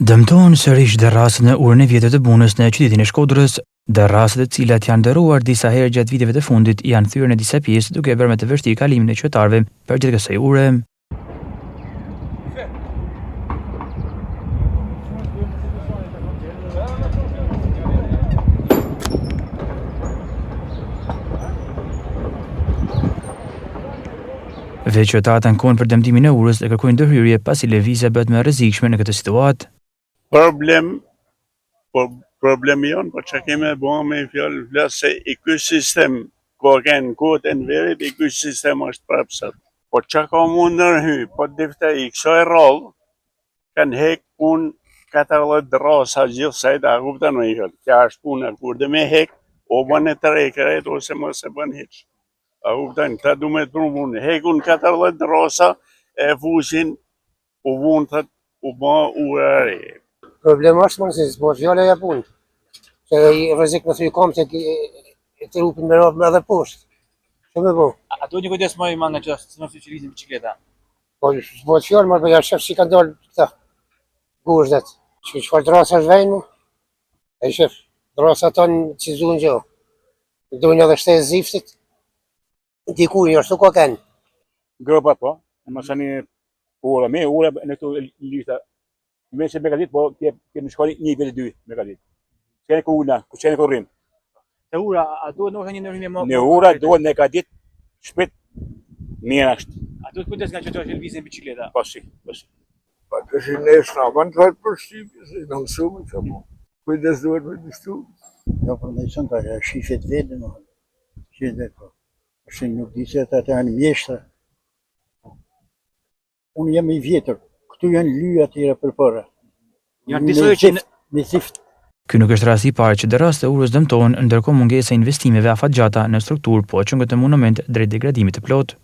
Dëmtohen sërish derrasët në urën e vjetër të Bunës në qytetin e Shkodrës, derrasët të cilat janë ndërruar disa herë gjatë viteve të fundit janë thyer në disa pjesë duke bërë më të vështirë kalimin e qytetarëve përgjatë kësaj ure. Veçqyrtarët ankohen për dëmtimin e urës dhe kërkojnë ndërhyrje pasi lëvizja bëhet më e rrezikshme në këtë situatë. Problemi jonë, po që keme bëha me fjallë flasë se i ky sistem, ko kënë kote në verit, i ky sistem është prapsat. Po që ka mund nërhy, po difte i kësoj rol, kanë hek pun 40 rasa gjithë sajta, a kupta në i këtë, kja është puna, kur dhe me hek, o bën e të rekret, ose mos e bën heq. A kupta në, këta du me të punë, hekun 40 rasa, e fusin, u vundët, u ba urare. Problemi është mos se po fjala e punë. Se i rrezik në thy kom se të rupin me radhë edhe poshtë. Ço më bëu? A duhet një kujdes më i madh nga çështë, se mos i çelizin bicikleta. Po fjalë më bëja shef si kanë dalë këta. Guzhat. Çfarë drasa vjen më? Ai shef, drasa ton që zuan gjë. Donë edhe shtesë ziftit. Diku një ashtu ka kanë. Gropa po, e masani ura në këtu lista. Me që me ka ditë, po kemi shkoni 1-2 me ka ditë. Qene ku una, ku qene ku rrim. Te ura, a duhet nuk një ndërhyrje më? Në ura duhet me ka ditë shpet mirë ashtë. A duhet kujdes nga çdo që lëvizin bicikleta? Po si. Pa të shi ne shnaban të hajtë për shqipje, se në mësumë që po. Kujdes duhet me dështu. Jo, për në isën të shifet vetë, në qytet po. Përse nuk di se ata janë mjeshtra. Unë jam i vjetër. Këtu janë lyja tjera për para. Me zift. Ky nuk është rasti i parë që derrasët e urës dëmtohen, ndërkohë mungesa e investimeve afatgjata në strukturë, po që në këtë moment drejt degradimit të plot.